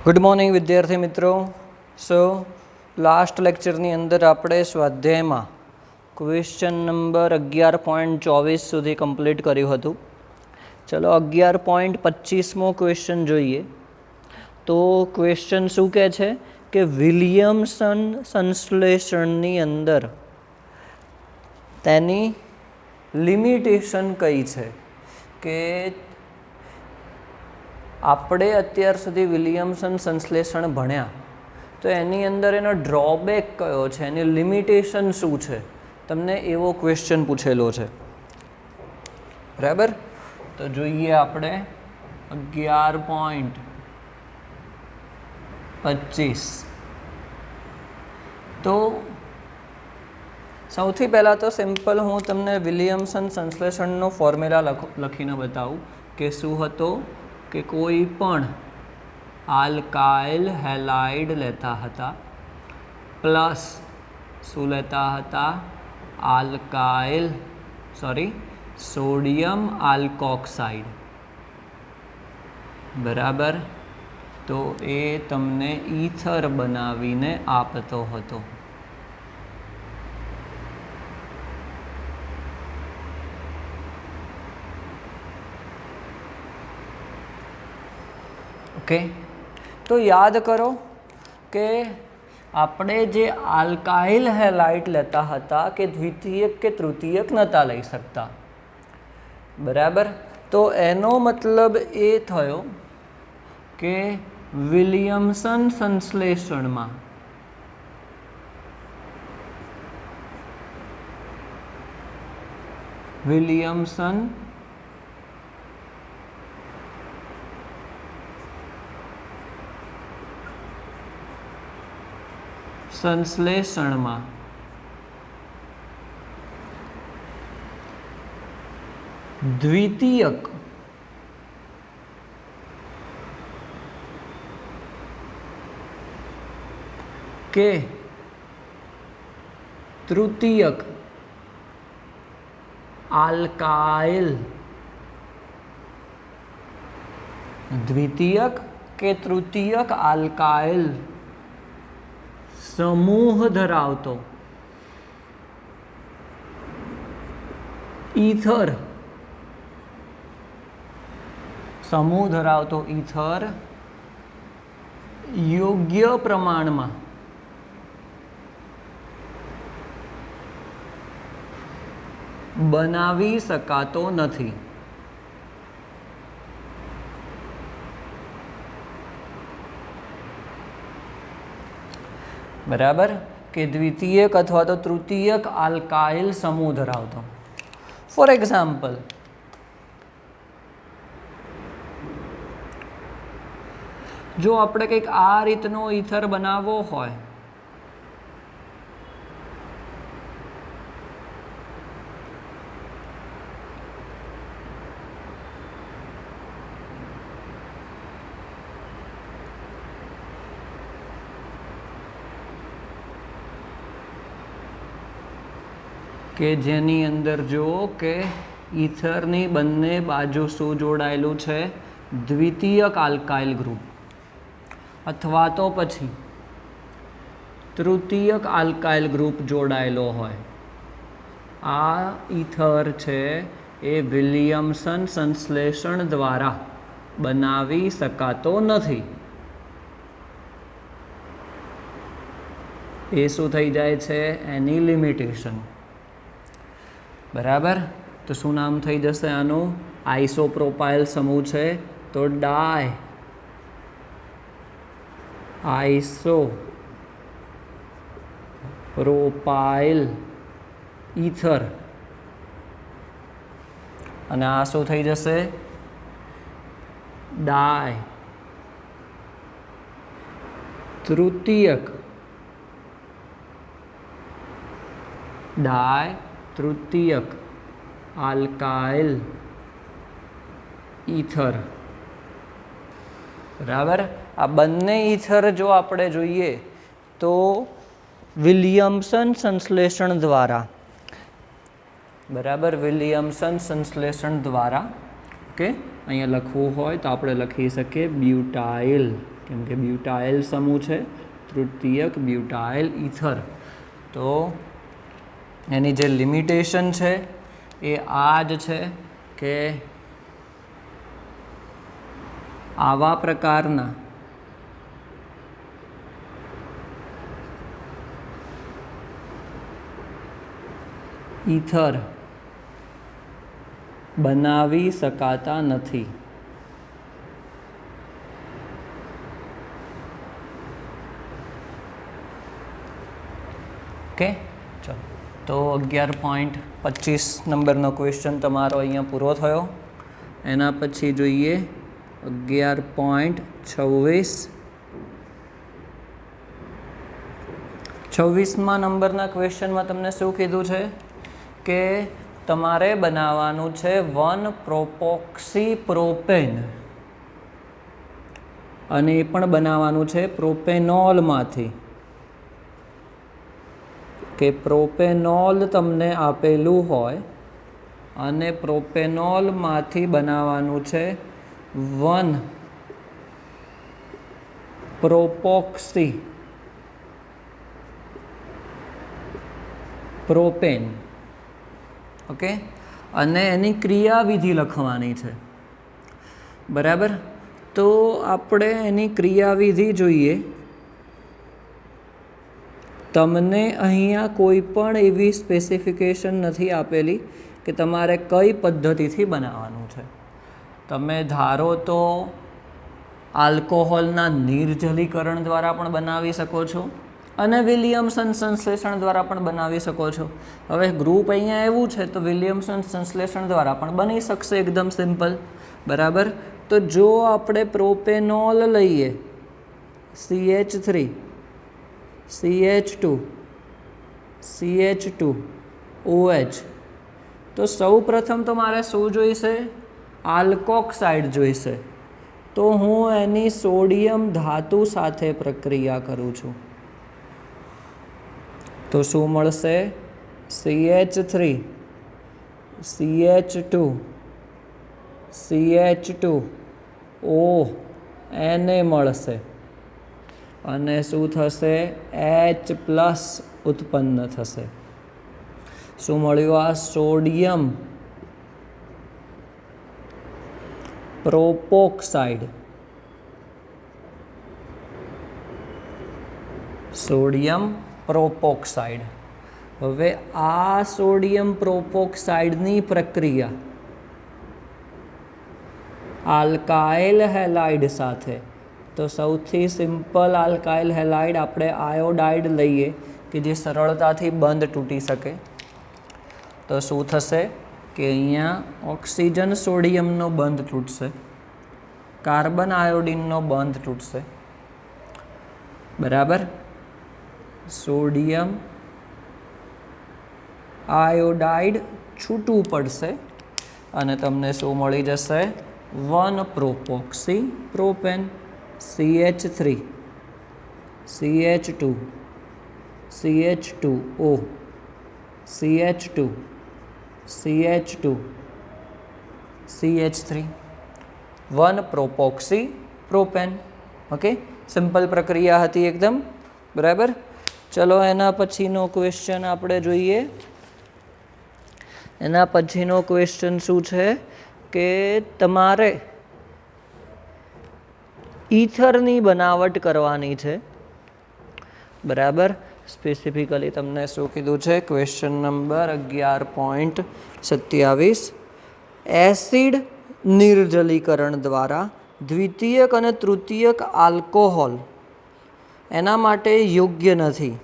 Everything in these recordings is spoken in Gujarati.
गुड मॉर्निंग विद्यार्थी मित्रों। सो लास्ट लेक्चरनी अंदर આપણે સ્વાધ્યાયમાં ક્વેશ્ચન નંબર 11.24 સુધી કમ્પ્લીટ કર્યું હતું। ચલો 11.25મો ક્વેશ્ચન જોઈએ। તો ક્વેશ્ચન શું કહે છે કે વિલિયમસન સંશ્લેષણની અંદર તેની લિમિટેશન કઈ છે કે આપણે અત્યાર સુધી વિલિયમસન સંશ્લેષણ ભણ્યા તો એની અંદર એનો ડ્રોબેક કયો છે, એની લિમિટેશન શું છે, તમને એવો ક્વેશ્ચન પૂછેલો છે, બરાબર। તો જોઈએ આપણે 11.25। તો સૌથી પહેલાં તો સિમ્પલ હું તમને વિલિયમસન સંશ્લેષણનો ફોર્મ્યુલા લખીને બતાવું કે શું હતો કે કોઈ પણ આલ્કાઇલ હેલાઇડ લેતા હતા પ્લસ શું લેતા હતા સોડિયમ આલ્કોક્સાઇડ, બરાબર। તો એ તમને ઈથર બનાવીને આપતો હતો। ओके, तो याद करो कि આપણે જે આલ્કાઇલ હેલાઇડ લેતા હતા કે દ્વિતીયક કે તૃતીયક નહોતા લઈ શકતા, બરાબર। તો એનો મતલબ એ થયો કે વિલિયમસન સંશ્લેષણમાં દ્વિતીયક કે તૃતીયક આલ્કાઇલ, દ્વિતીયક કે તૃતીયક આલ્કાઇલ સમૂહ ધરાવતો ઈથર યોગ્ય પ્રમાણમાં બનાવી શકાતો નથી, બરાબર। કે દ્વિતીયક અથવા તો તૃતીયક આલ્કાઇલ સમૂહ ધરાવતો। ફોર એક્ઝામ્પલ, જો આપણે કંઈક આ રીતનો ઈથર બનાવવો હોય કે જેની અંદર જો કે ઈથરની બંને બાજુ શું જોડાયેલું છે, દ્વિતીયક આલ્કાઇલ ગ્રુપ અથવા તો પછી તૃતીયક આલ્કાઇલ ગ્રુપ જોડાયેલો હોય, આ ઈથર છે એ વિલિયમસન સંશ્લેષણ દ્વારા બનાવી શકાતો નથી। એ શું થઈ જાય છે, એની લિમિટેશન, બરાબર। તો શું નામ થઈ જશે આનું, આઇસોપ્રોપાઇલ સમૂહ છે તો આઇસોપ્રોપાઇલ ઈથર, અને આ શું થઈ જશે તૃતીયક આલ્કાઇલ ઈથર, બરાબર। આ બંને ઈથર જો આપણે જોઈએ તો વિલિયમસન સંશ્લેષણ દ્વારા, બરાબર, વિલિયમસન સંશ્લેષણ દ્વારા, ઓકે, અહીંયા લખવું હોય તો આપણે લખી શકીએ બ્યુટાઇલ કેમ કે બ્યુટાઇલ સમૂહ છે, તૃતીયક બ્યુટાઇલ ઇથર. તો એની જે લિમિટેશન છે એ આ જ છે કે આવા પ્રકારના ઇથર બનાવી શકાતા નથી. ઓકે, ચલો તો 11.25 નંબરનો ક્વેશ્ચન તમારો અહીંયા પૂરો થયો. એના પછી જોઈએ 11.26. 26મા નંબરના ક્વેશ્ચનમાં તમને શું કીધું છે કે તમારે બનાવવાનું છે 1-પ્રોપોક્સી પ્રોપેન, અને એ પણ બનાવવાનું છે પ્રોપેનોલમાંથી. કે પ્રોપેનોલ તમને આપેલું હોય અને પ્રોપેનોલમાંથી બનાવવાનું છે 1-પ્રોપોક્સી પ્રોપેન. ઓકે, અને એની ક્રિયાવિધિ લખવાની છે. બરાબર, તો આપણે એની ક્રિયાવિધિ જોઈએ. તમને અહીંયા કોઈ પણ એવી સ્પેસિફિકેશન નથી આપેલી કે તમારે કઈ પદ્ધતિથી બનાવવાનું છે. તમે ધારો તો આલ્કોહોલના નિર્જલીકરણ દ્વારા પણ બનાવી શકો છો અને વિલિયમસન સંશ્લેષણ દ્વારા પણ બનાવી શકો છો. હવે ગ્રુપ અહીંયા એવું છે તો વિલિયમસન સંશ્લેષણ દ્વારા પણ બની શકશે, એકદમ સિમ્પલ. બરાબર, તો જો આપણે પ્રોપેનોલ લઈએ, CH3 CH2 CH2 OH, તો સૌ પ્રથમ તો મારે શું જોઈશે? આલ્કોક્સાઇડ જોઈશે. તો હું એની સોડિયમ ધાતુ સાથે પ્રક્રિયા કરું છું તો શું મળશે? CH3 CH2 CH2 O એને મળશે અને શું થશે? H+ ઉત્પન્ન થશે. શું મળ્યું? આ સોડિયમ પ્રોપોક્સાઇડ. સોડિયમ પ્રોપોક્સાઇડ. હવે આ સોડિયમ પ્રોપોક્સાઇડની પ્રક્રિયા આલ્કાઇલ હેલાઇડ સાથે, તો સૌથી સિમ્પલ આલ્કાઇલ હેલાઇડ આપણે આયોડાઇડ લઈએ કે જે સરળતાથી બંધ તૂટી શકે. તો શું થશે કે અહીંયા ઓક્સિજન સોડિયમનો બંધ તૂટશે, કાર્બન આયોડિનનો બંધ તૂટશે. બરાબર, સોડિયમ આયોડાઇડ છૂટું પડશે અને તમને શું મળી જશે? One propoxy propane. CH3 CH2 CH2O CH2 CH2 CH3 one propoxy propane. Okay, simple પ્રક્રિયા હતી એકદમ. બરાબર, ચલો એના પછીનો ક્વેશ્ચન આપણે જોઈએ. એના પછીનો ક્વેશ્ચન શું છે કે તમારે ઈથરની બનાવટ કરવાની છે. બરાબર, સ્પેસિફિકલી તમને શું કીધું છે? Question number 11.27. એસિડ નિર્જલીકરણ દ્વારા દ્વિતીયક અને તૃતીયક આલ્કોહોલ એના માટે યોગ્ય નથી.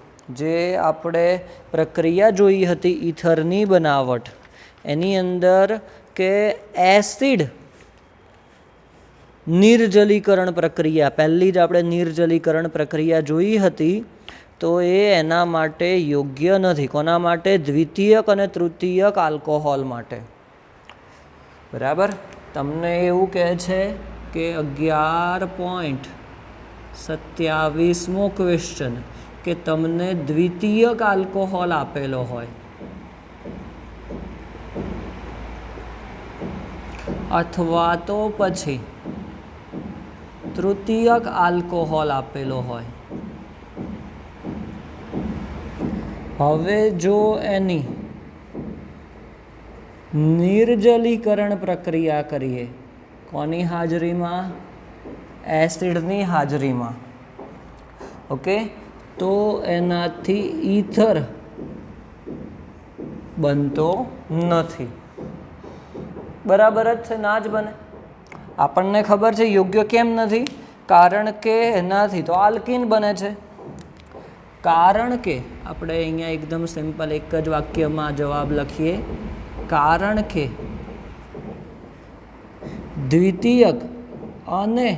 જે આપણે પ્રક્રિયા જોઈ હતી ઈથરની બનાવટ, એની અંદર કે એસિડ નિર્જલીકરણ પ્રક્રિયા, પહેલી જ આપણે નિર્જલીકરણ પ્રક્રિયા જોઈ હતી, તો એ એના માટે યોગ્ય નથી. કોના માટે? દ્વિતીયક અને તૃતીયક આલ્કોહોલ માટે. બરાબર, તમને એવું કહે છે કે 11.27મો ક્વેશ્ચન કે તમને દ્વિતીયક આલ્કોહોલ આપેલો હોય અથવા તો પછી તૃતીયક આલ્કોહોલ આપેલો હોય, હવે જો એની નિર્જલીકરણ પ્રક્રિયા કરીએ, કોની હાજરીમાં? એસિડની હાજરીમાં. ઓકે, તો એનાથી ઈથર બનતો નથી. બરાબર જ છે, ના જ બને. આપણને ખબર છે યોગ્ય કેમ નથી, કારણ કે એનાથી તો આલ્કીન બને છે. કારણ કે આપણે અહીંયા એકદમ સિમ્પલ એક જ વાક્યમાં જવાબ લખીએ, કારણ કે દ્વિતીયક અને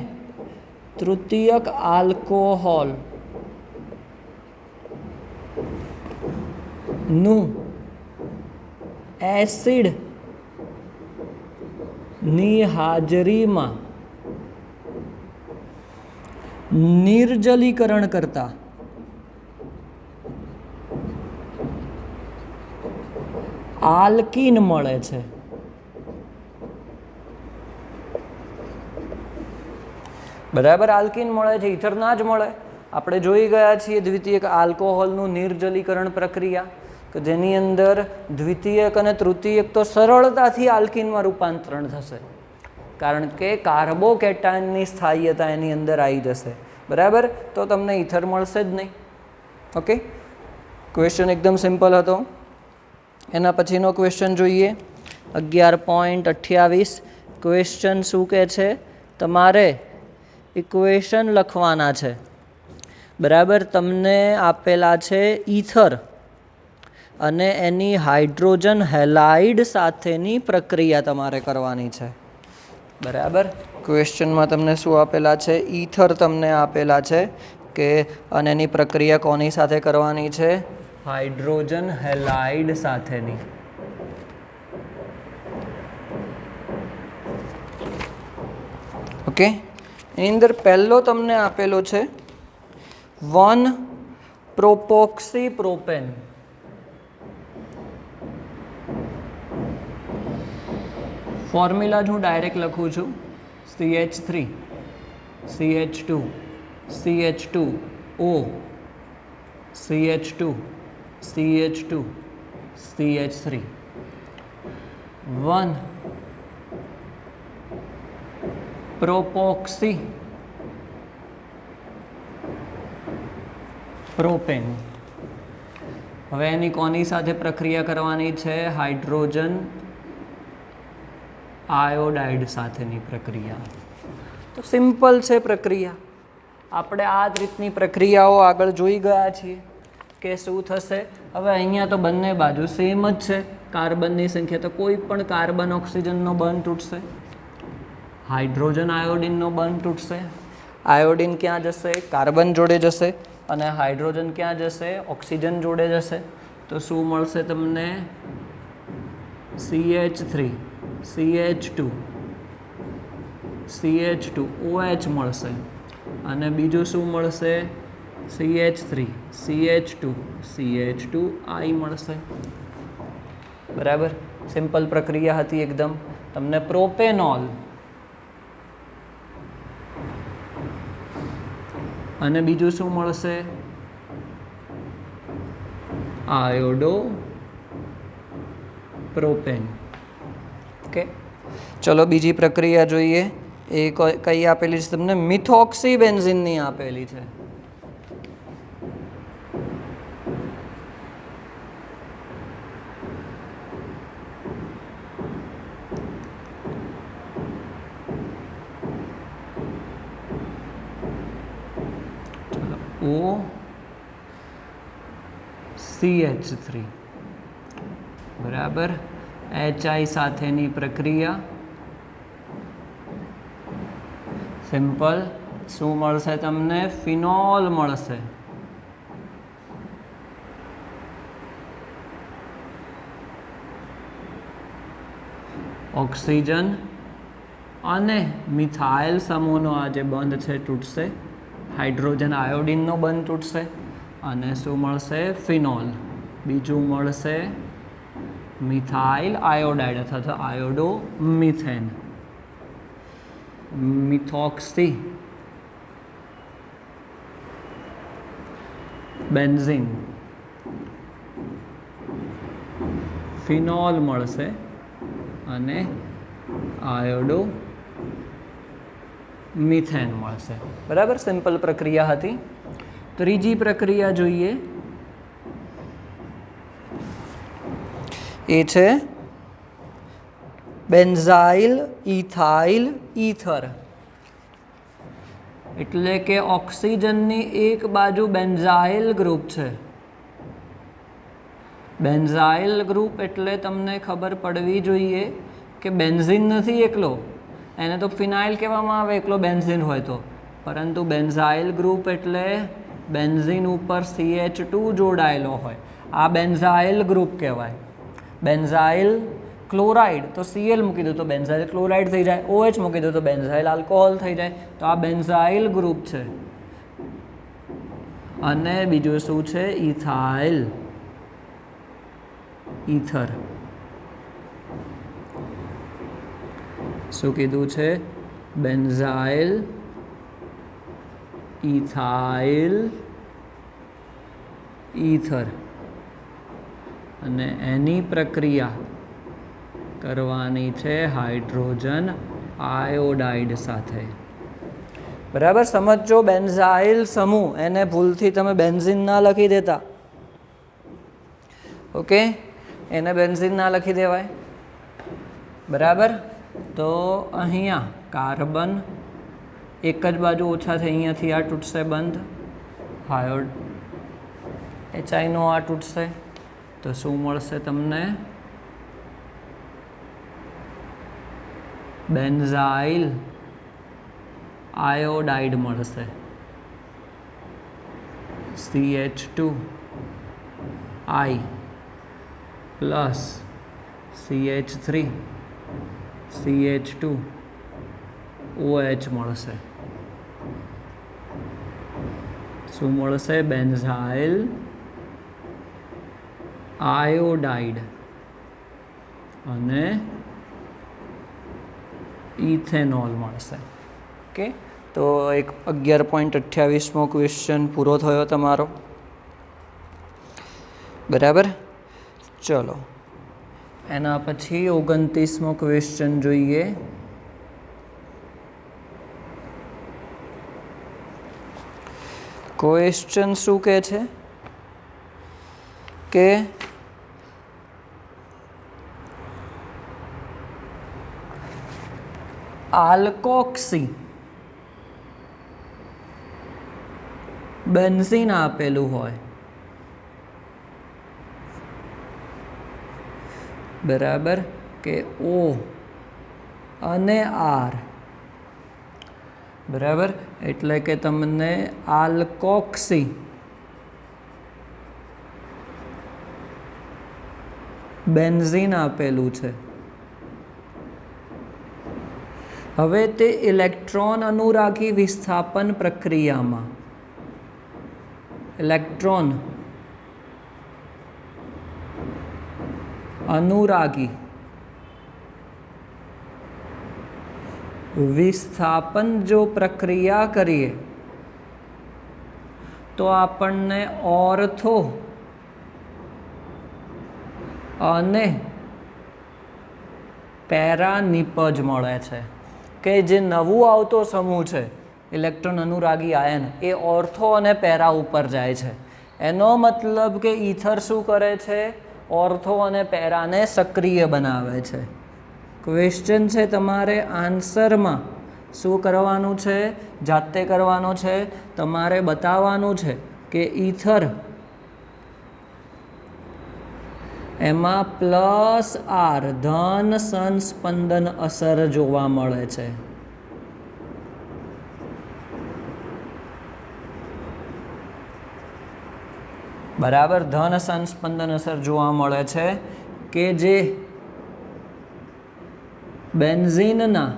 તૃતીયક આલ્કોહોલ નું એસિડ ની હાજરીમાં નિર્જલીકરણ કરતા આલ્કીન મળે છે. બરાબર, આલ્કીન મળે છે, ઈથર ના જ મળે. આપણે જોઈ ગયા છીએ દ્વિતીયક આલ્કોહોલનું નિર્જલીકરણ પ્રક્રિયા, કે જેની અંદર દ્વિતીયક અને તૃતીયક તો સરળતાથી આલ્કીનમાં રૂપાંતરણ થશે, કારણ કે કાર્બોકેટાયનની સ્થાયીયતા એની અંદર આવી જશે. બરાબર, તો તમને ઈથર મળશે જ નહીં. ઓકે, ક્વેશ્ચન એકદમ સિમ્પલ હતો. એના પછીનો ક્વેશ્ચન જોઈએ, 11.28. ક્વેશ્ચન શું કહે છે? તમારે ઇક્વેશન લખવાના છે. બરાબર, તમને આપેલા છે ઈથર અને એની હાઇડ્રોજન હેલાઇડ સાથેની પ્રક્રિયા તમારે કરવાની છે. બરાબર, ક્વેશ્ચનમાં તમને શું આપેલા છે? ઈથર તમને આપેલા છે કે અને એની પ્રક્રિયા કોની સાથે કરવાની છે? હાઇડ્રોજન હેલાઇડ સાથેની. ઓકે, એની અંદર પહેલો તમને આપેલો છે 1-પ્રોપોક્સીપ્રોપેન. ફોર્મ્યુલા જ હું ડાયરેક્ટ લખું છું, CH3 CH2 CH2O CH2 CH2 CH3 one propoxy propane. હવે એની કોની સાથે પ્રક્રિયા કરવાની છે? હાઇડ્રોજન આયોડાઇડ સાથેની પ્રક્રિયા. તો સિમ્પલ છે પ્રક્રિયા. આપણે આ જ રીતની પ્રક્રિયાઓ આગળ જોઈ ગયા છીએ કે શું થશે. હવે અહીંયા તો બંને બાજુ સેમ જ છે, કાર્બનની સંખ્યા, તો કોઈ પણ કાર્બન ઓક્સિજનનો બંધ તૂટશે, હાઇડ્રોજન આયોડિનનો બંધ તૂટશે. આયોડિન ક્યાં જશે? કાર્બન જોડે જશે. અને હાઇડ્રોજન ક્યાં જશે? ઓક્સિજન જોડે જશે. તો શું મળશે તમને? CH3 CH2 CH2OH મળશે. અને બીજું શું મળશે? CH3 CH2 CH2I મળશે. બરાબર, સિમ્પલ પ્રક્રિયા હતી એકદમ. તમને પ્રોપેનોલ અને બીજું શું મળશે? Iodo propane. ઓકે, ચલો બીજી પ્રક્રિયા જોઈએ. એ કઈ આપેલી છે તમને? મિથોક્સી બેન્ઝીનની આપેલી છે. OCH3 બરાબર, HI સાથેની પ્રક્રિયા. સિમ્પલ. શું મળશે તમને? ફિનોલ મળશે. ઓક્સિજન અને મિથાઇલ સમૂહનો આ જે બંધ છે તૂટશે, હાઇડ્રોજન આયોડિનનો બંધ તૂટશે અને શું મળશે? ફિનોલ. બીજું મળશે મિથાઇલ આયોડાઇડ અથવા તો iodo methane. Methoxy benzene, phenol મળશે અને આયોડો મિથેન મળશે. બરાબર, સિમ્પલ પ્રક્રિયા હતી. ત્રીજી પ્રક્રિયા જોઈએ, એ છે બેન્ઝાઇલ ઇથાઇલ ઈથર. એટલે કે ઓક્સિજનની એક બાજુ બેન્ઝાઇલ ગ્રુપ છે. બેન્ઝાઇલ ગ્રુપ એટલે તમને ખબર પડવી જોઈએ કે બેન્ઝીન નથી એકલો, એને તો ફિનાઇલ કહેવામાં આવે એકલો બેન્ઝીન હોય તો, પરંતુ બેન્ઝાઇલ ગ્રુપ એટલે બેન્ઝીન ઉપર CH2 જોડાયેલો હોય, આ બેન્ઝાઇલ ગ્રુપ કહેવાય. બેન્ઝાઇલ ક્લોરાઇડ તો Cl મૂકી દો તો બેન્ઝાઇલ ક્લોરાઇડ થઈ જાય, OH મૂકી દો તો બેન્ઝાઇલ આલ્કોહોલ થઈ જાય. તો આ બેન્ઝાઇલ ગ્રુપ છે. અને બીજું શું છે? Ethyl ether. શું કીધું છે? Benzyl ethyl ether. અને એની પ્રક્રિયા કરવાની છે હાઇડ્રોજન આયોડાઇડ સાથે. બરાબર, સમજો. બેન્ઝાઇલ સમૂહ, એને ભૂલથી તમે બેન્ઝીન ના લખી દેતા. ઓકે, એને બેન્ઝીન ના લખી દેવાય. બરાબર, તો અહીંયા કાર્બન એક જ બાજુ ઓછા થઈ, અહીંયાથી આ તૂટશે બંધ, હાયોડ HI નો આ તૂટશે, તો શું મળશે તમને? બેન્ઝાઇલ આયોડાઇડ મળશે. CH2I પ્લસ CH3 CH2OH મળશે. શું મળશે? બેન્ઝાઇલ આયોડાઇડ અને ઇથેનોલ મળશે. ઓકે, તો એક 11.28મો ક્વેશ્ચન પૂરો થયો તમારો. બરાબર, ચલો એના પછી 29મો ક્વેશ્ચન જોઈએ. ક્વેશ્ચન શું કહે છે કે આલ્કોક્સી બેન્ઝીન આપેલું હોય, બરાબર, કે O અને R, બરાબર, એટલે કે તમને આલ્કોક્સી બેન્ઝીન આપેલું છે. હવે તે ઇલેક્ટ્રોન અનુરાગી વિસ્થાપન પ્રક્રિયામાં ઇલેક્ટ્રોન અનુરાગી વિસ્થાપન જો પ્રક્રિયા કરીએ તો આપણને ઓર્થો અને પેરા નિપજ મળે છે. કે જે નવું આવતો સમૂહ છે ઇલેક્ટ્રોન અનુરાગી આયન, એ ઓર્થો અને પેરા ઉપર જાય છે. એનો મતલબ કે ઈથર શું કરે છે? ઓર્થો અને પેરાને સક્રિય બનાવે છે. ક્વેશ્ચન છે તમારે આન્સરમાં શું કરવાનું છે? જાતે કરવાનો છે. તમારે બતાવવાનું છે કે ઈથર એમાં +R ધન સંસ્પંદન અસર જોવા મળે છે. બરાબર, ધન સંસ્પંદન અસર જોવા મળે છે કે જે બેન્ઝીનના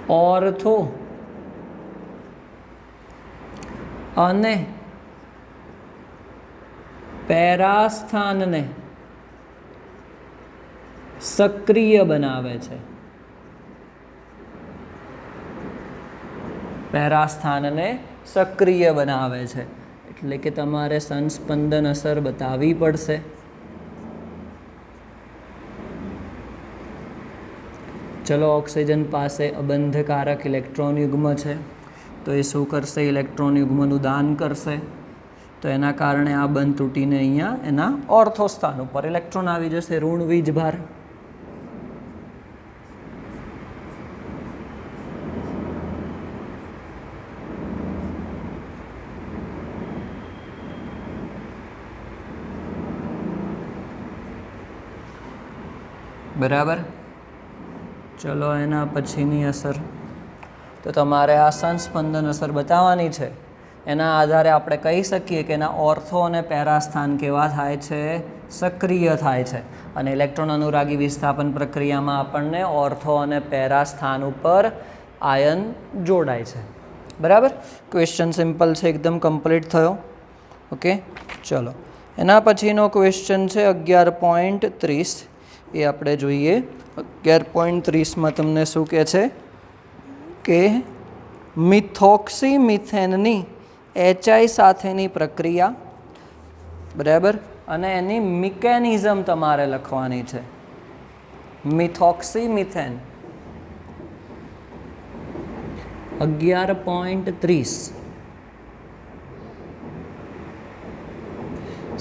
ઓર્થો અને પેરા સ્થાનને સક્રિય બનાવે છે. પેરાસ્થાનને સક્રિય બનાવે છે, એટલે કે તમારે સંસ્પંદન અસર બતાવવી પડશે. ચલો, ઓક્સિજન પાસે અબંધકારક ઇલેક્ટ્રોન યુગ્મ છે, તો એ શું કરશે? ઇલેક્ટ્રોન યુગ્મનું દાન કરશે. તો એના કારણે આ બંધ તૂટીને અહીંયા એના ઓર્થો સ્થાન ઉપર ઇલેક્ટ્રોન આવી જશે, ઋણ વીજભાર. બરાબર. ચલો, એના પછીની અસર તો તમારે આ સંસ્પંદન અસર બતાવવાની છે. એના આધારે આપણે કહી શકીએ કે એના ઓર્થો અને પેરાસ્થાન કેવા થાય છે? સક્રિય થાય છે. અને ઇલેક્ટ્રોન અનુરાગી વિસ્થાપન પ્રક્રિયામાં આપણને ઓર્થો અને પેરાસ્થાન ઉપર આયન જોડાય છે. બરાબર. ક્વેશ્ચન સિમ્પલ છે, એકદમ કમ્પ્લીટ થયો. ઓકે, ચલો એના પછીનો ક્વેશ્ચન છે 11.30. એ આપણે જોઈએ. 11.30માં તમને શું કહે છે કે મિથોક્સીમિથેનની HI સાથેની પ્રક્રિયા, બરાબર, અને એની મિકેનિઝમ તમારે લખવાની છે. મિથોક્સીમિથેન 11.30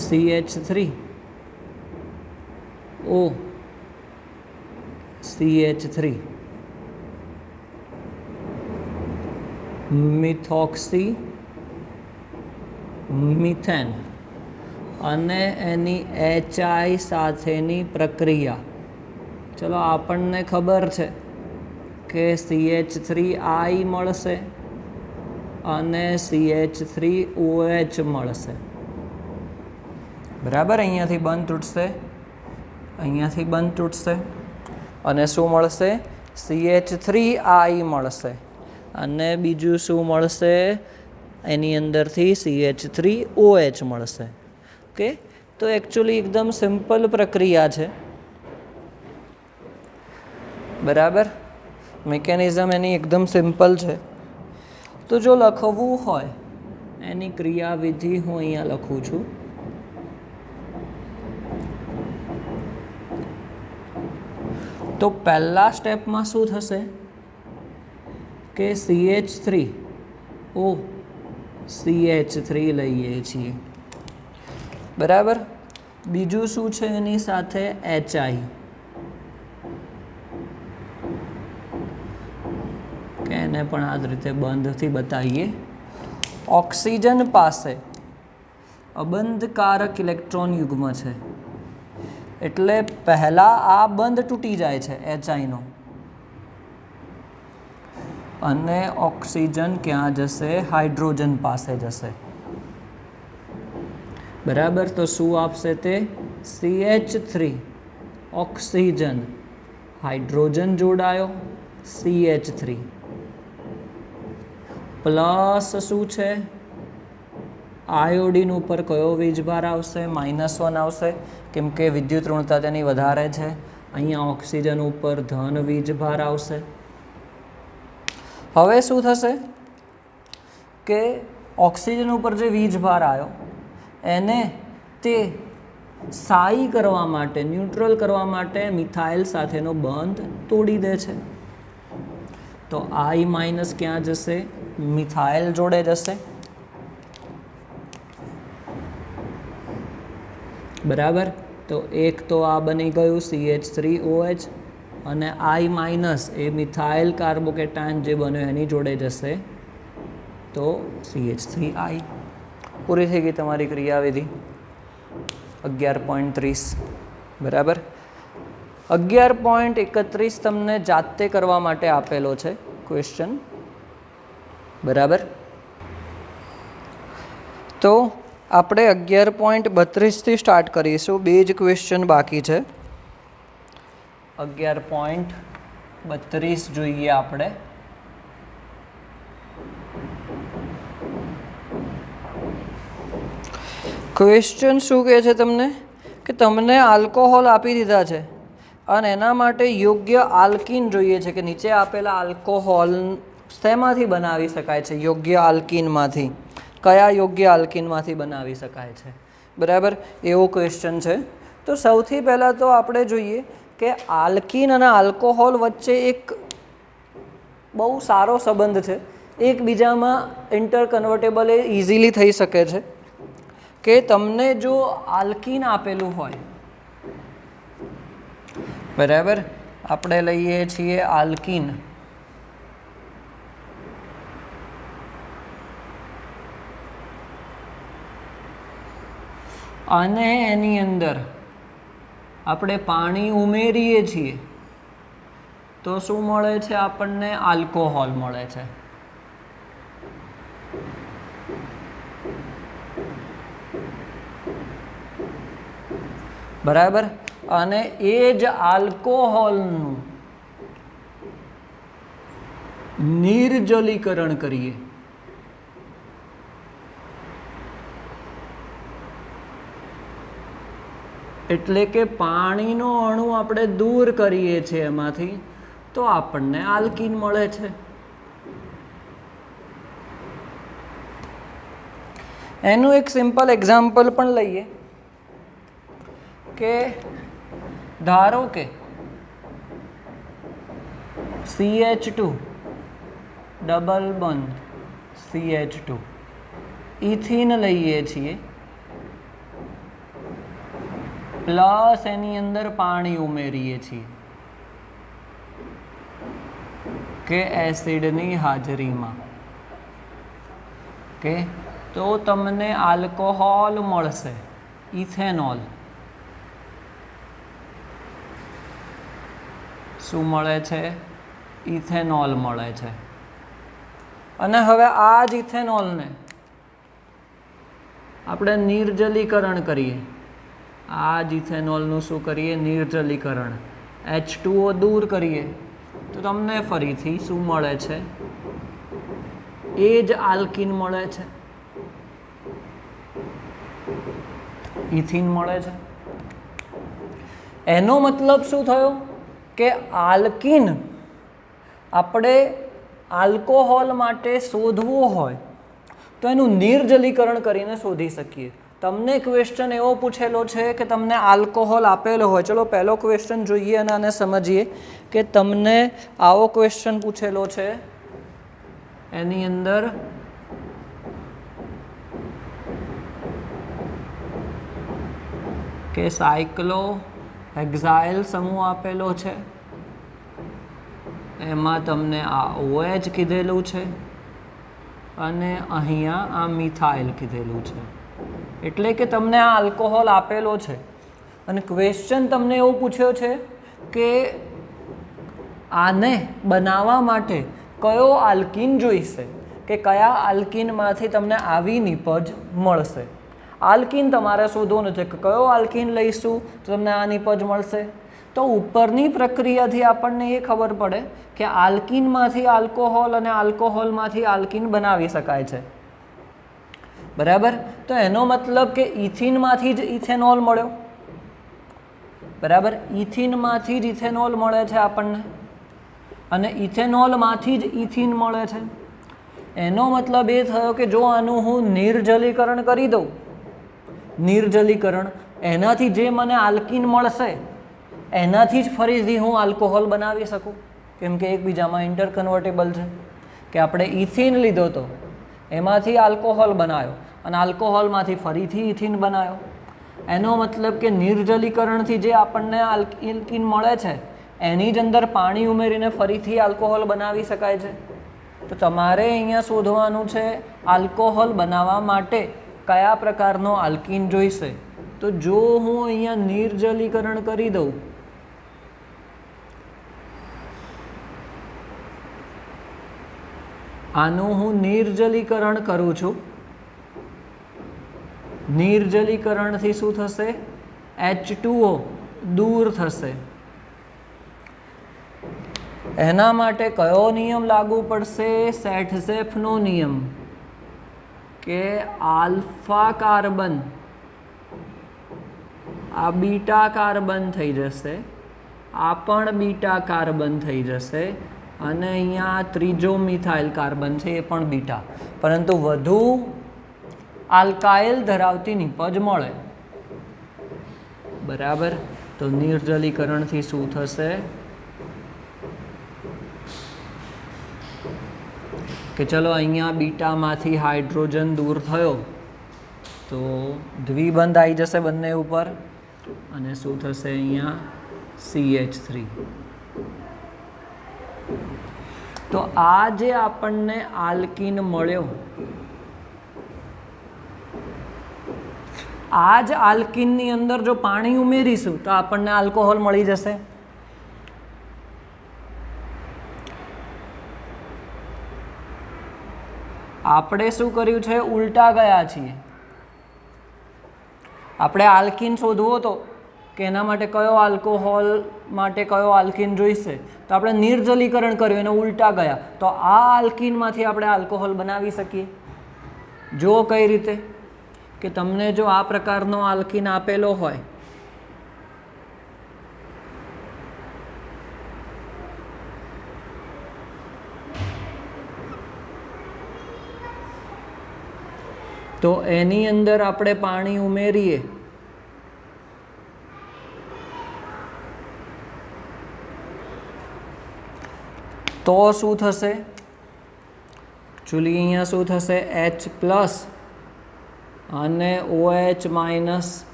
CH3O CH3 મિથોક્સી મિથેન અને એની HI સાથેની પ્રક્રિયા. ચલો, આપણને ખબર છે કે CH3I મળશે અને CH3OH મળશે. બરાબર. અહીંયાથી બંધ તૂટશે, અહીંયાથી બંધ તૂટશે અને શું મળશે? CH3I મળશે અને બીજું શું મળશે? એની અંદરથી CH3OH મળશે. ઓકે, તો એકચ્યુઅલી એકદમ સિમ્પલ પ્રક્રિયા છે. બરાબર. મિકેનિઝમ એની એકદમ સિમ્પલ છે. તો જો લખવું હોય એની ક્રિયાવિધિ હું અહીંયા લખું છું. તો પહેલા સ્ટેપમાં શું થશે કે CH3O CH3 લઈએ છીએ. બરાબર. બીજું શું છે એની સાથે? HI. કે એને પણ આ જ રીતે બંધથી બતાવીએ. ઓક્સિજન પાસે અબંધકારક ઇલેક્ટ્રોન યુગ્મ છે, એટલે પહેલા આ બંધ તૂટી જાય છે HI નો, અને ઓક્સિજન ક્યાં જશે? હાઇડ્રોજન પાસે જશે. બરાબર. તો શું આપશે તે? CH3 ઓક્સિજન, હાઇડ્રોજન જોડાયો, CH3 પ્લસ શું છે? આયોડિન ઉપર કયો વીજભાર આવશે? -1 આવશે, કેમ કે વિદ્યુત ઋણતા તેની વધારે છે. અહીંયા ઓક્સિજન ઉપર ધન વીજભાર આવશે. હવે શું થશે કે ઓક્સિજન ઉપર જે વીજભાર આવ્યો એને તે સ્થાયી કરવા માટે, ન્યુટ્રલ કરવા માટે મિથાઇલ સાથેનો બંધ તોડી દે છે. તો I- ક્યાં જશે? મિથાઇલ જોડે જશે. બરાબર. તો એક તો આ બની ગયું CH3OH, અને I- એ મિથાઇલ કાર્બોકેટાયન જે બન્યો એની જોડે જશે, તો CH3I. પૂરી થઈ ગઈ તમારી ક્રિયાવિધિ 11.30. બરાબર. 11.31 તમને જાતે કરવા માટે આપેલો છે ક્વેશ્ચન. બરાબર. તો આપણે 11.32થી સ્ટાર્ટ કરીશું. બે જ ક્વેશ્ચન બાકી છે. 11.32 જોઈએ આપણે. ક્વેશ્ચન શું કહે છે તમને કે તમને આલ્કોહોલ આપી દીધા છે અને એના માટે યોગ્ય આલ્કીન જોઈએ છે, કે નીચે આપેલા આલ્કોહોલ શેમાંથી બનાવી શકાય છે? યોગ્ય આલ્કીનમાંથી. કયા યોગ્ય આલ્કીનમાંથી બનાવી શકાય છે? બરાબર, એવો ક્વેશ્ચન છે. તો સૌથી પહેલાં તો આપણે જોઈએ કે આલ્કીન અને આલ્કોહોલ વચ્ચે એક બહુ સારો સંબંધ છે. એકબીજામાં ઇન્ટરકન્વર્ટેબલ એ ઇઝીલી થઈ શકે છે કે તમને જો આલ્કીન આપેલું હોય, બરાબર, આપણે લઈએ છીએ આલ્કીન, અને એની અંદર આપણે પાણી ઉમેરીએ છીએ તો શું મળે છે? આપણને આલ્કોહોલ મળે છે. બરાબર, અને એ જ આલ્કોહોલનું નિર્જલીકરણ કરીએ એટલે કે પાણીનો અણુ આપણે દૂર કરીએ છીએ એમાંથી, તો આપણને આલ્કીન મળે છે. એનું એક સિમ્પલ એક્ઝામ્પલ પણ લઈએ કે ધારો કે CH2 ડબલ બંધ CH2 ઇથિન લઈએ છીએ પ્લસ એની અંદર પાણી ઉમેરીએ છીએ કે એસિડની હાજરીમાં, કે તો તમને આલ્કોહોલ મળશે, ઇથેનોલ. શું મળે છે? ઇથેનોલ મળે છે. અને હવે આ જ ઇથેનોલને આપણે નિર્જલીકરણ કરીએ. આ જ ઇથેનોલનું શું કરીએ? નિર્જલીકરણ. H2O દૂર કરીએ તો તમને ફરીથી શું મળે છે? એ જ આલ્કીન મળે છે, ઇથિન મળે છે. એનો મતલબ શું થયો કે આલ્કીન આપણે આલ્કોહોલ માટે શોધવું હોય તો એનું નિર્જલીકરણ કરીને શોધી શકીએ. તમને ક્વેશ્ચન એવો પૂછેલો છે કે તમને આલ્કોહોલ આપેલો હોય. ચલો પહેલો ક્વેશ્ચન જોઈએ અને આને સમજીએ કે તમને આવો ક્વેશ્ચન પૂછેલો છે, એની અંદર કે સાયક્લો હેક્સાઇલ સમૂહ આપેલો છે, એમાં તમને આ OH કીધેલું છે અને અહીંયા આ મિથાઇલ કીધેલું છે. એટલે કે તમને આ આલ્કોહોલ આપેલો છે અને ક્વેશ્ચન તમને એવું પૂછ્યો છે કે આને બનાવવા માટે કયો આલ્કીન જોઈશે, કે કયા આલ્કીનમાંથી તમને આવી નિપજ મળશે. આલ્કીન તમારે શોધવાનું છે કે કયો આલ્કીન લઈશું તો તમને આ નિપજ મળશે. તો ઉપરની પ્રક્રિયાથી આપણને એ ખબર પડે કે આલ્કીનમાંથી આલ્કોહોલ અને આલ્કોહોલમાંથી આલ્કીન બનાવી શકાય છે. બરાબર, તો એનો મતલબ કે ઇથિનમાંથી જ ઇથેનોલ મળ્યો. બરાબર, ઇથિનમાંથી જ ઇથેનોલ મળે છે આપણને અને ઇથેનોલમાંથી જ ઇથિન મળે છે. એનો મતલબ એ થયો કે જો આનું હું નિર્જલીકરણ કરી દઉં, નિર્જલીકરણ, એનાથી જે મને આલ્કીન મળશે એનાથી જ ફરીથી હું આલ્કોહોલ બનાવી શકું, કેમ કે એકબીજામાં ઇન્ટરકન્વર્ટેબલ છે. કે આપણે ઇથિન લીધો તો એમાંથી આલ્કોહોલ બનાવ્યો અને આલ્કોહોલમાંથી ફરીથી ઇથિન બનાવ્યો. એનો મતલબ કે નિર્જલીકરણથી જે આપણને આલ્કીન મળે છે એની જ અંદર પાણી ઉમેરીને ફરીથી આલ્કોહોલ બનાવી શકાય છે. તો તમારે અહીંયા શોધવાનું છે આલ્કોહોલ બનાવવા માટે કયા પ્રકારનો આલ્કીન જોઈશે. તો જો હું અહીંયા નિર્જલીકરણ કરી દઉં, આનું હું નિર્જલીકરણ કરું છું, નિર્જલીકરણથી શું થશે? H2O દૂર થશે. એના માટે કયો નિયમ લાગુ પડશે? સેટઝેફનો નિયમ, કે આલ્ફા કાર્બન આ બીટા કાર્બન થઈ જશે, આ પણ બીટા કાર્બન થઈ જશે અને અહીંયા ત્રીજો મિથાઇલ કાર્બન છે એ પણ બીટા, પરંતુ વધુ આલ્કાઇલ ધરાવતી નિપજ મળે. બરાબર. તો નિર્જલીકરણથી શું થશે કે ચલો અહીંયા બીટામાંથી હાઇડ્રોજન દૂર થયો તો દ્વિબંધ આવી જશે બંને ઉપર અને શું થશે અહીંયા CH3. તો આ જે આપણને આલ્કીન મળ્યો, આ જ આલ્કીનની અંદર જો પાણી ઉમેરીશું તો આપણને આલ્કોહોલ મળી જશે. આપણે શું કર્યું છે, ઉલટા ગયા છીએ. આપણે આલ્કીન શોધવો હતો કે એના માટે કયો આલ્કોહોલ માટે કયો આલ્કીન જોઈશે, તો આપણે નિર્જલીકરણ કર્યું, એને ઉલટા ગયા. તો આ આલ્કીનમાંથી આપણે આલ્કોહોલ બનાવી શકીએ. જો કઈ રીતે કે તમને જો આ પ્રકારનો આલ્કીન આપેલો હોય, તો એની અંદર આપણે પાણી ઉમેરીએ તો શું થશે, એકચ્યુઅલી અહીંયા શું થશે, H+ અને OH-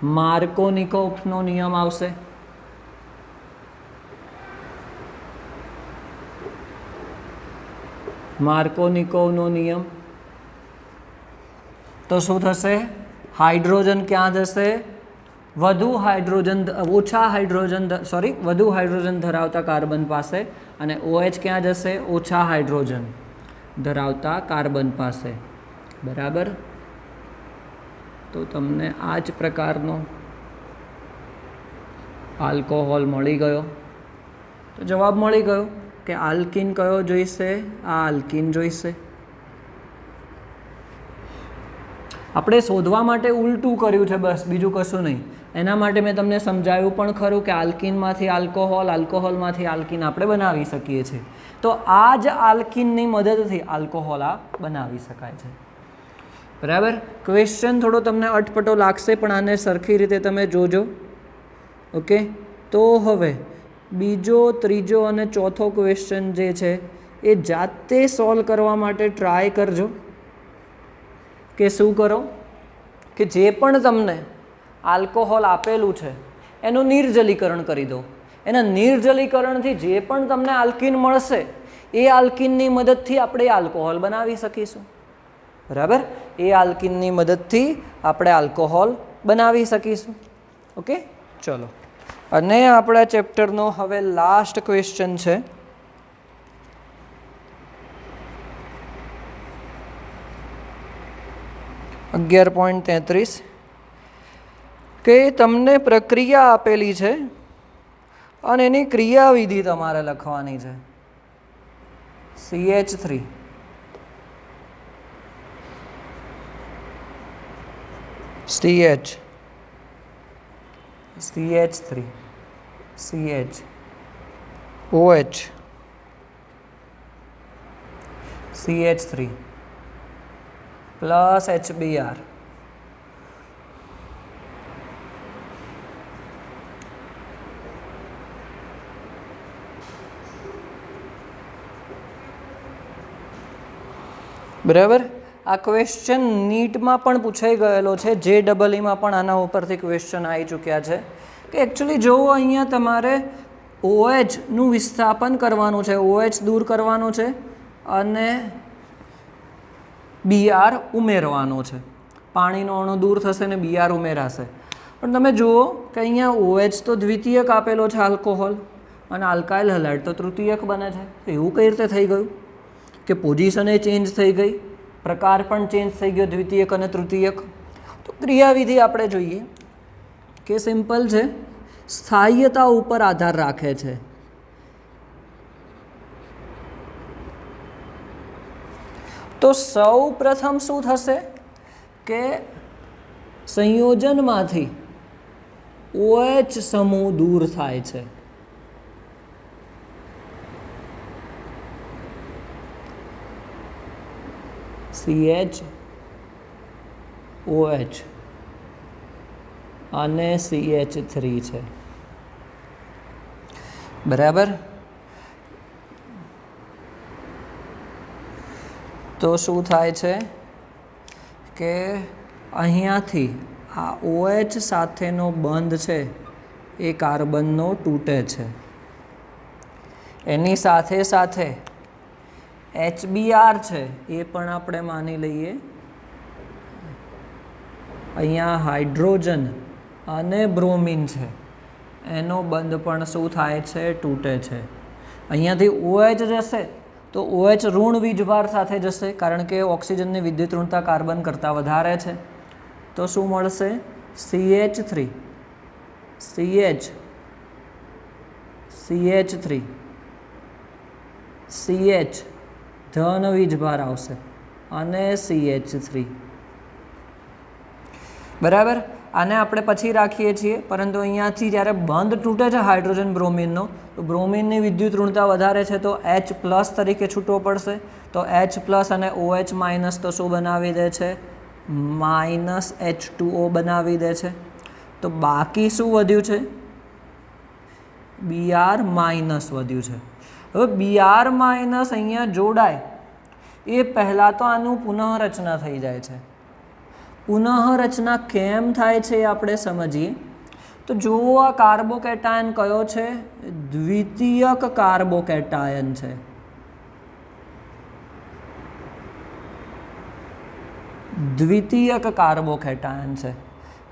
માર્કોનિકોફનો નિયમ આવશે. માર્કોનિકોવનો નિયમ. તો શું થશે, હાઇડ્રોજન ક્યાં જશે, વધુ હાઇડ્રોજન ધરાવતા કાર્બન પાસે, અને OH ક્યાં જશે, ઓછા હાઇડ્રોજન ધરાવતા કાર્બન પાસે. બરાબર. તો તમને આ જ પ્રકારનો આલ્કોહોલ મળી ગયો. તો જવાબ મળી ગયો કે આલ્કીન કયો જોઈશે, આ આલ્કીન જોઈશે. આપણે શોધવા માટે ઉલટું કર્યું છે, બસ બીજું કશું નહીં. એના માટે મેં તમને સમજાવ્યું પણ ખરું કે આલ્કીનમાંથી આલ્કોહોલ, આલ્કોહોલમાંથી આલ્કીન આપણે બનાવી શકીએ છીએ. તો આ જ આલ્કીનની મદદથી આલ્કોહોલ આ બનાવી શકાય છે. બરાબર. ક્વેશ્ચન થોડો તમને અટપટો લાગશે પણ આને સરખી રીતે તમે જોજો. ઓકે. તો હવે બીજો, ત્રીજો અને ચોથો ક્વેશ્ચન જે છે એ જાતે સોલ્વ કરવા માટે ટ્રાય કરજો. કે શું કરો કે જે પણ તમને આલ્કોહોલ આપેલું છે એનું નિર્જલીકરણ કરી દો. એના નિર્જલીકરણથી જે પણ તમને આલ્કીન મળશે એ આલ્કીનની મદદથી આપણે આલ્કોહોલ બનાવી શકીશું. બરાબર. એ આલ્કીનની મદદથી આપણે આલ્કોહોલ બનાવી શકીશું. ઓકે. ચલો. અને આપણા ચેપ્ટરનો હવે લાસ્ટ ક્વેશ્ચન છે. .33 કે તમને પ્રક્રિયા આપેલી છે અને એની ક્રિયાવિધિ તમારે લખવાની છે. CH3 CH CH3 CH OH CH3 plus HBr. બરાબર. આ ક્વેશ્ચન નીટમાં પણ પૂછાઈ ગયેલો છે, JEEમાં પણ આના ઉપરથી ક્વેશ્ચન આવી ચૂક્યા છે કે એકચ્યુઅલી જો અહીંયા તમારે OHનું વિસ્થાપન કરવાનું છે, OH દૂર કરવાનું છે અને Br ઉમેરવાનો છે. પાણીનો અણુ દૂર થશે ને Br ઉમેરાશે. પણ તમે જુઓ કે અહીંયા OH તો દ્વિતીયક આપેલો છે આલ્કોહોલ અને આલ્કાઇલ હલાઇડ તો તૃતીયક બને છે. એવું કઈ રીતે થઈ ગયું કે પોઝિશન એ ચેન્જ થઈ ગઈ, પ્રકાર પણ ચેન્જ થઈ ગયો, દ્વિતીયક અને તૃતીયક. તો ક્રિયાવિધિ આપણે જોઈએ કે સિમ્પલ છે, સ્થાયીતા ઉપર આધાર રાખે છે. તો સૌ પ્રથમ શું થશે કે સંયોજનમાંથી OH સમૂહ દૂર થાય છે. CHOH અને CH3 છે, બરાબર. તો શું થાય છે કે અહીંયાથી આ OH સાથેનો બંધ છે એ કાર્બનનો તૂટે છે. એની સાથે સાથે HBr છે એ પણ આપણે માની લઈએ. અહીંયા હાઇડ્રોજન અને બ્રોમિન છે એનો બંધ પણ શું થાય છે, તૂટે છે. અહીંયાથી OH જશે તો OH ઋણ વીજભાર સાથે જશે, કારણ કે ઓક્સિજનની વિદ્યુત ઋણતા કાર્બન કરતાં વધારે છે. તો શું મળશે? CH3 CH ધન વીજભાર આવશે અને CH3, બરાબર. આને આપણે પછી રાખીએ છીએ, પરંતુ અહીંયાથી જ્યારે બંધ તૂટે છે હાઇડ્રોજન બ્રોમિનનો, તો બ્રોમિનની વિદ્યુત ઋણતા વધારે છે તો H પ્લસ તરીકે છૂટવો પડશે. તો H પ્લસ અને OH માઇનસ તો શું બનાવી દે છે? માઇનસ H2O બનાવી દે છે. તો બાકી શું વધ્યું છે? Br માઇનસ વધ્યું છે. હવે Br માઇનસ અહીંયા જોડાય એ પહેલાં તો આનું પુનઃરચના થઈ જાય છે. પુનઃરચના કેમ થાય છે એ આપણે સમજીએ. તો જુઓ, આ કાર્બોકેટાયન કયો છે? દ્વિતીયક કાર્બોકેટાયન છે. દ્વિતીયક કાર્બોકેટાયન છે.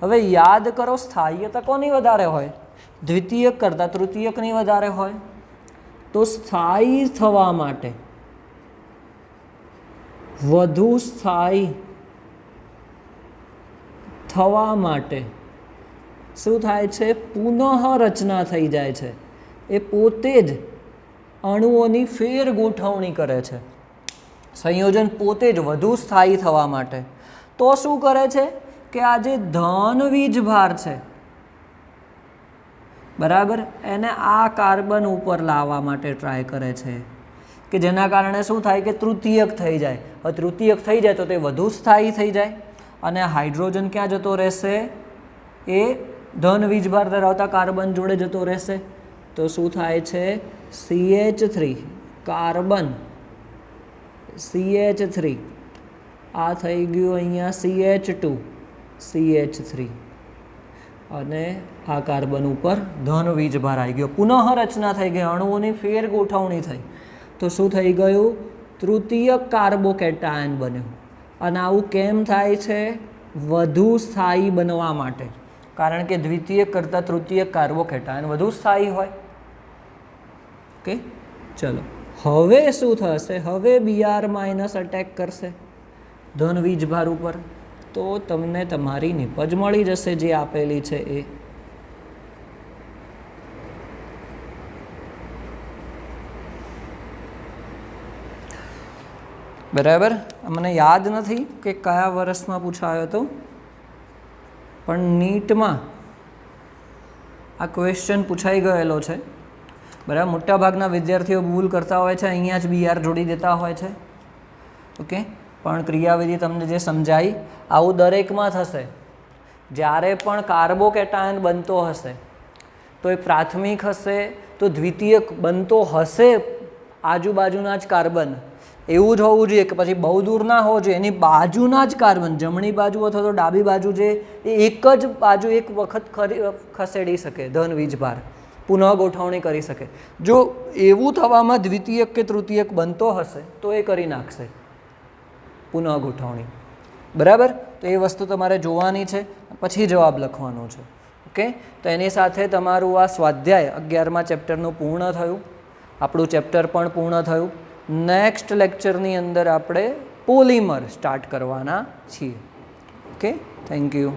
હવે યાદ કરો, સ્થાયીયતા કોની વધારે હોય? દ્વિતીયક કરતાં તૃતીયકની વધારે હોય. તો સ્થાયી થવા માટે, વધુ સ્થાયી થવા માટે શું થાય છે? પુનઃરચના થઈ જાય છે. એ પોતે જ અણુઓની ફેર ગોઠવણી કરે છે. સંયોજન પોતે જ વધુ સ્થાયી થવા માટે તો શું કરે છે કે આ જે ધન વીજભાર છે, બરાબર, એને આ કાર્બન ઉપર લાવવા માટે ટ્રાય કરે છે, કે જેના કારણે શું થાય કે તૃતીયક થઈ જાય. હવે તૃતીયક થઈ જાય તો તે વધુ સ્થાયી થઈ જાય અને હાઇડ્રોજન ક્યાં જતો રહેશે? એ ધન વીજભાર ધરાવતા કાર્બન જોડે જતો રહેશે. તો શું થાય છે? CH3 કાર્બન, CH3 આ થઈ ગયું અહીંયા CH2 CH3 અને આ કાર્બન ઉપર ધન વીજભાર આવી ગયો. પુનઃરચના થઈ ગઈ, અણુઓની ફેર ગોઠવણી થઈ. તો શું થઈ ગયું? તૃતીયક કાર્બોકેટાયન બન્યું. અને આવું કેમ થાય છે? વધુ સ્થાયી બનવા માટે, કારણ કે દ્વિતીયક કરતાં તૃતીયક કાર્બોકેટાયન વધુ સ્થાયી હોય. ઓકે, ચલો હવે શું થશે? હવે Br માઇનસ અટેક કરશે ધન વીજભાર ઉપર, તો તમને તમારી નિપજ મળી જશે જે આપેલી છે એ. બરાબર. મને યાદ નથી કે કયા વર્ષમાં પૂછાયો હતો, પણ નીટમાં આ ક્વેશ્ચન પૂછાઈ ગયેલો છે. બરાબર, મોટાભાગના વિદ્યાર્થીઓ ભૂલ કરતા હોય છે, અહીંયા જ Br જોડી દેતા હોય છે. ઓકે, પણ ક્રિયાવિધિ તમને જે સમજાઈ, આવું દરેકમાં થશે. જ્યારે પણ કાર્બોકેટાયન બનતો હશે તો એ પ્રાથમિક હશે તો દ્વિતીયક બનતો હશે આજુબાજુના જ કાર્બન. એવું જ હોવું જોઈએ કે પછી બહુ દૂર ના હોવું જોઈએ, એની બાજુના જ કાર્બન, જમણી બાજુ અથવા તો ડાબી બાજુ જે એ એક જ બાજુ એક વખત ખસેડી શકે ધન વીજભાર, પુનઃ ગોઠવણી કરી શકે. જો એવું થવામાં દ્વિતીયક કે તૃતીયક બનતો હશે તો એ કરી નાખશે પુનઃ ગોઠવણી. બરાબર, તો એ વસ્તુ તમારે જોવાની છે, પછી જવાબ લખવાનો છે. ઓકે, તો એની સાથે તમારું આ સ્વાધ્યાય 11મા ચેપ્ટરનું પૂર્ણ થયું. આપણું ચેપ્ટર પણ પૂર્ણ થયું. નેક્સ્ટ લેક્ચરની અંદર આપણે પોલિમર સ્ટાર્ટ કરવાના છીએ. Okay, thank you.